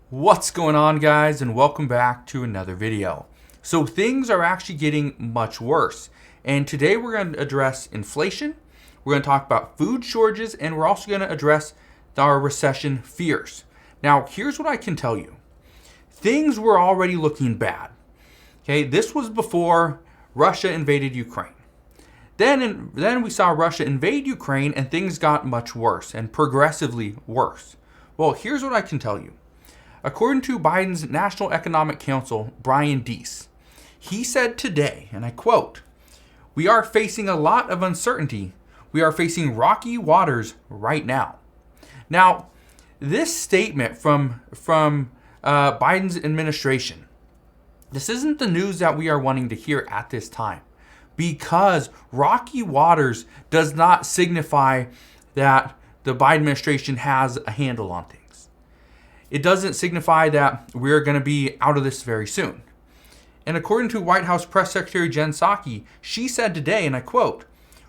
What's going on, guys, and welcome back to another video. So things are actually getting much worse, and today we're going to address inflation, we're going to talk about food shortages, and we're also going to address our recession fears. Now, here's what I can tell you. Things were already looking bad. Okay, this was before Russia invaded Ukraine. Then we saw Russia invade Ukraine, and things got much worse, and progressively worse. Well, here's what I can tell you. According to Biden's National Economic Council, Brian Deese, he said today, and I quote, "We are facing a lot of uncertainty. We are facing rocky waters right now." Now, this statement from Biden's administration, this isn't the news that we are wanting to hear at this time, because rocky waters does not signify that the Biden administration has a handle on things. It doesn't signify that we're going to be out of this very soon. And according to White House Press Secretary Jen Psaki, she said today, and I quote,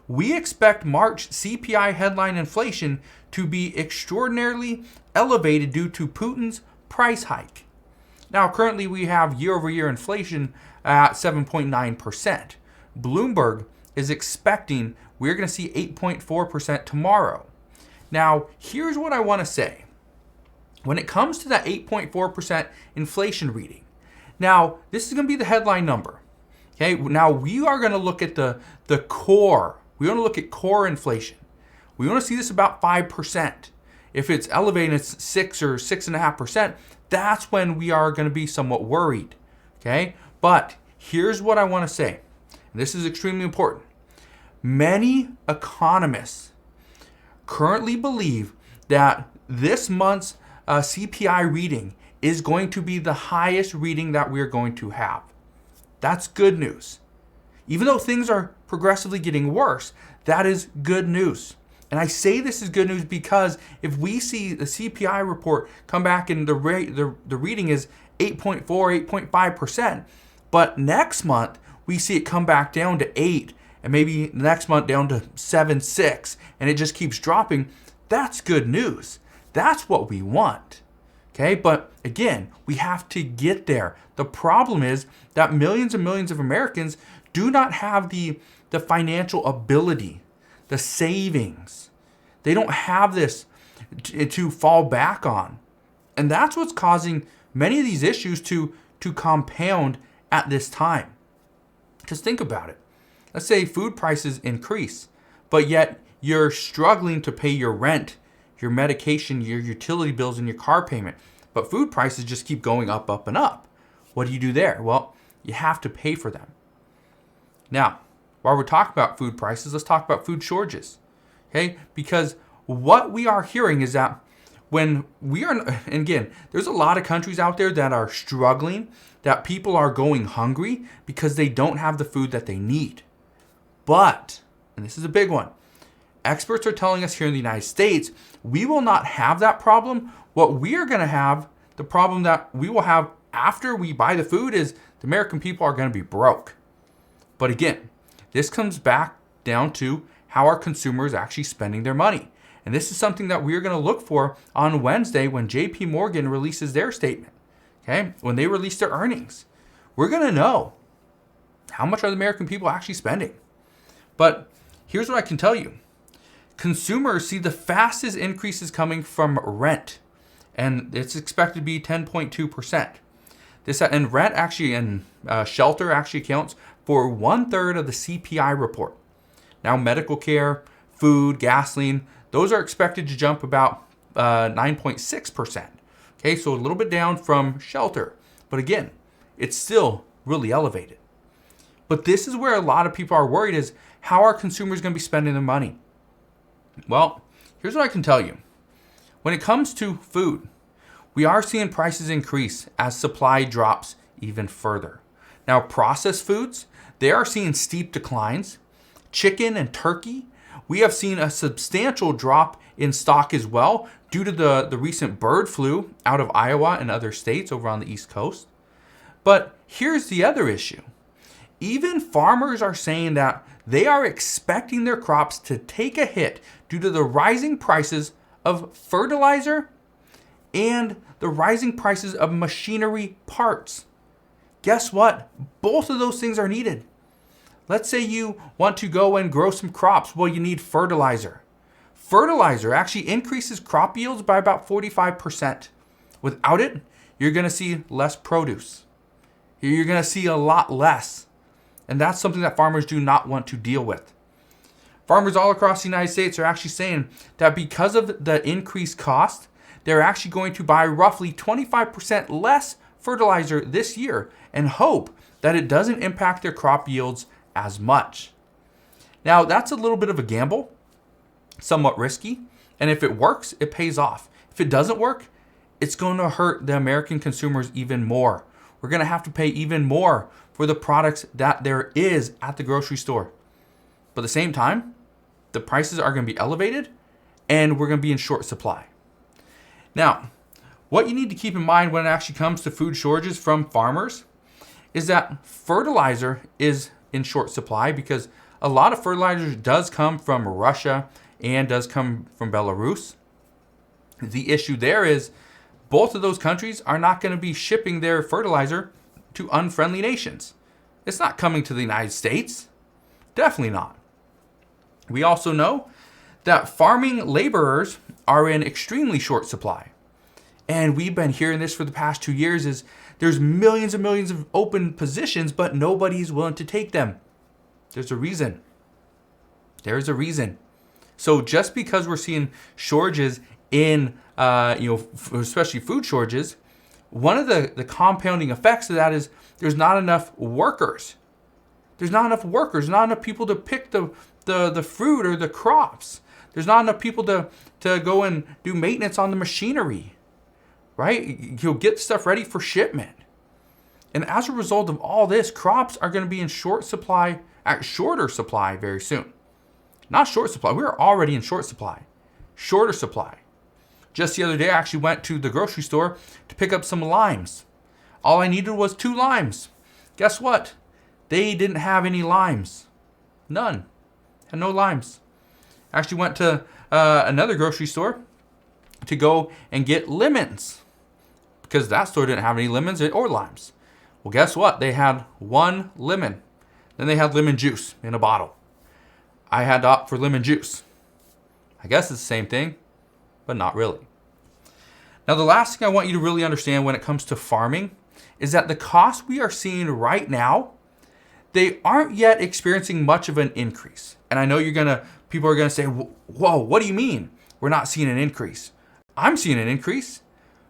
"We expect March CPI headline inflation to be extraordinarily elevated due to Putin's price hike." Now, currently we have year-over-year inflation at 7.9%. Bloomberg is expecting we're going to see 8.4% tomorrow. Now, here's what I want to say. When it comes to that 8.4% inflation reading, now this is going to be the headline number. Okay, now we are going to look at the core. We want to look at core inflation. We want to see this about 5%. If it's elevated, it's 6 or 6.5%. That's when we are going to be somewhat worried. Okay, but here's what I want to say. And this is extremely important. Many economists currently believe that this month's CPI reading is going to be the highest reading that we're going to have. That's good news. Even though things are progressively getting worse, that is good news. And I say this is good news because if we see the CPI report come back and the reading is 8.4, 8.5%, but next month we see it come back down to 8, and maybe next month down to 7.6, and it just keeps dropping, that's good news. That's what we want. Okay, but again, we have to get there. The problem is that millions and millions of Americans do not have the financial ability, the savings. They don't have this to fall back on. And that's what's causing many of these issues to compound at this time. Because think about it. Let's say food prices increase, but yet you're struggling to pay your rent, your medication, your utility bills, and your car payment. But food prices just keep going up, up, and up. What do you do there? Well, you have to pay for them. Now, while we're talking about food prices, let's talk about food shortages. Okay? Because what we are hearing is that when we are, and again, there's a lot of countries out there that are struggling, that people are going hungry because they don't have the food that they need. But, and this is a big one, experts are telling us here in the United States, we will not have that problem. What we are going to have, the problem that we will have after we buy the food is the American people are going to be broke. But again, this comes back down to how our consumers are actually spending their money. And this is something that we're going to look for on Wednesday when JP Morgan releases their statement. Okay? When they release their earnings, we're going to know how much are the American people actually spending. But here's what I can tell you. Consumers see the fastest increases coming from rent, and it's expected to be 10.2%. This and rent actually and shelter actually accounts for 1/3 of the CPI report. Now, medical care, food, gasoline, those are expected to jump about 9.6%. Okay, so a little bit down from shelter, but again, it's still really elevated. But this is where a lot of people are worried: is how are consumers going to be spending their money? Well, here's what I can tell you. When it comes to food, we are seeing prices increase as supply drops even further. Now, processed foods, they are seeing steep declines. Chicken and turkey, we have seen a substantial drop in stock as well due to the recent bird flu out of Iowa and other states over on the East Coast. But here's the other issue. Even farmers are saying that they are expecting their crops to take a hit due to the rising prices of fertilizer and the rising prices of machinery parts. Guess what? Both of those things are needed. Let's say you want to go and grow some crops. Well, you need fertilizer. Fertilizer actually increases crop yields by about 45%. Without it, you're going to see less produce. You're going to see a lot less. And that's something that farmers do not want to deal with. Farmers all across the United States are actually saying that because of the increased cost, they're actually going to buy roughly 25% less fertilizer this year and hope that it doesn't impact their crop yields as much. Now, that's a little bit of a gamble, somewhat risky, and if it works, it pays off. If it doesn't work, it's going to hurt the American consumers even more. We're going to have to pay even more for the products that there is at the grocery store. But at the same time, the prices are going to be elevated and we're going to be in short supply. Now, what you need to keep in mind when it actually comes to food shortages from farmers is that fertilizer is in short supply because a lot of fertilizer does come from Russia and does come from Belarus. The issue there is both of those countries are not going to be shipping their fertilizer to unfriendly nations. It's not coming to the United States. Definitely not. We also know that farming laborers are in extremely short supply. And we've been hearing this for the past 2 years is there's millions and millions of open positions, but nobody's willing to take them. There's a reason. There's a reason. So just because we're seeing shortages in, especially food shortages, one of the compounding effects of that is there's not enough workers. There's not enough workers, not enough people to pick the fruit or the crops. There's not enough people to go and do maintenance on the machinery, right? You'll get stuff ready for shipment. And as a result of all this, crops are going to be in shorter supply very soon. Not short supply. We're already in short supply. Shorter supply. Just the other day, I actually went to the grocery store to pick up some limes. All I needed was 2 limes. Guess what? They didn't have any limes. None. Had no limes. I actually went to another grocery store to go and get lemons because that store didn't have any lemons or limes. Well, guess what? They had 1 lemon. Then they had lemon juice in a bottle. I had to opt for lemon juice. I guess it's the same thing, but not really. Now, the last thing I want you to really understand when it comes to farming is that the costs we are seeing right now, they aren't yet experiencing much of an increase. And I know people are going to say, whoa, what do you mean we're not seeing an increase? I'm seeing an increase.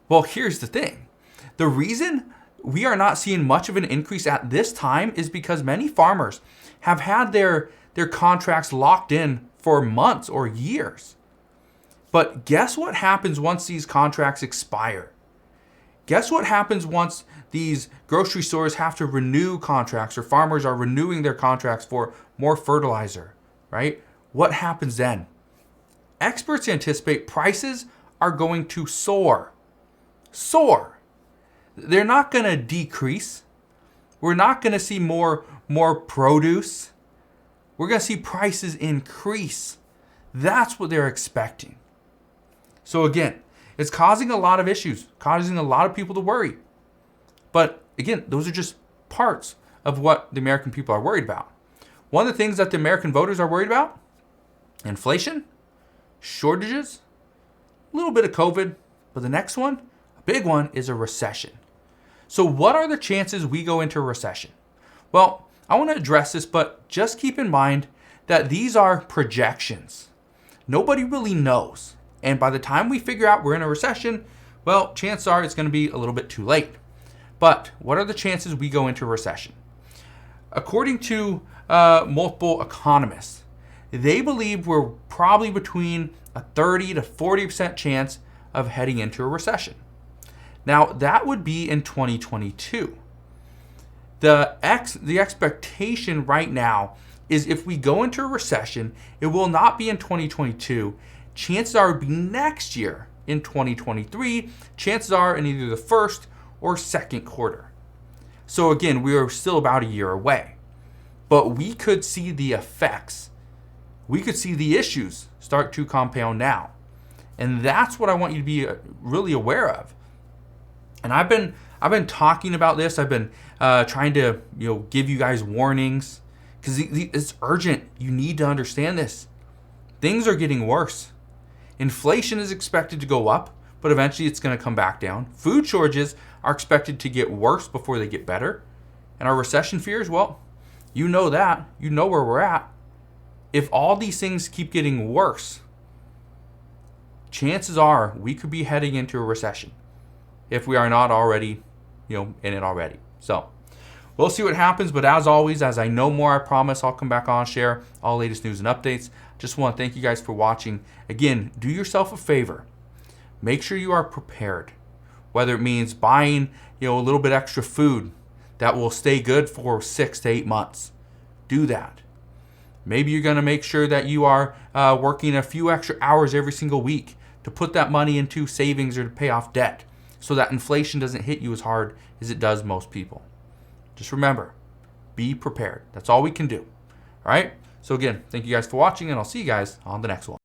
Well, here's the thing. The reason we are not seeing much of an increase at this time is because many farmers have had their contracts locked in for months or years. But guess what happens once these contracts expire? Guess what happens once these grocery stores have to renew contracts or farmers are renewing their contracts for more fertilizer, right? What happens then? Experts anticipate prices are going to soar. Soar. They're not going to decrease. We're not going to see more produce. We're going to see prices increase. That's what they're expecting. So again, it's causing a lot of issues, causing a lot of people to worry. But again, those are just parts of what the American people are worried about. One of the things that the American voters are worried about, inflation, shortages, a little bit of COVID, but the next one, a big one, is a recession. So what are the chances we go into a recession? Well, I want to address this, but just keep in mind that these are projections. Nobody really knows. And by the time we figure out we're in a recession, well, chances are it's going to be a little bit too late. But what are the chances we go into a recession? According to multiple economists, they believe we're probably between a 30 to 40% chance of heading into a recession. Now, that would be in 2022. The expectation right now is if we go into a recession, it will not be in 2022. Chances are it would be next year in 2023. Chances are in either the first or second quarter. So again, we are still about a year away. But we could see the effects. We could see the issues start to compound now. And that's what I want you to be really aware of. And I've been talking about this. I've been trying to give you guys warnings because it's urgent. You need to understand this. Things are getting worse. Inflation is expected to go up, but eventually it's going to come back down. Food shortages are expected to get worse before they get better. And our recession fears, well, you know that. You know where we're at. If all these things keep getting worse, chances are we could be heading into a recession if we are not already, in it already. So we'll see what happens. But as always, as I know more, I promise I'll come back on, share all latest news and updates. Just want to thank you guys for watching. Again, do yourself a favor. Make sure you are prepared, whether it means buying, a little bit extra food that will stay good for 6 to 8 months. Do that. Maybe you're going to make sure that you are working a few extra hours every single week to put that money into savings or to pay off debt so that inflation doesn't hit you as hard as it does most people. Just remember, be prepared. That's all we can do. All right? So again, thank you guys for watching, and I'll see you guys on the next one.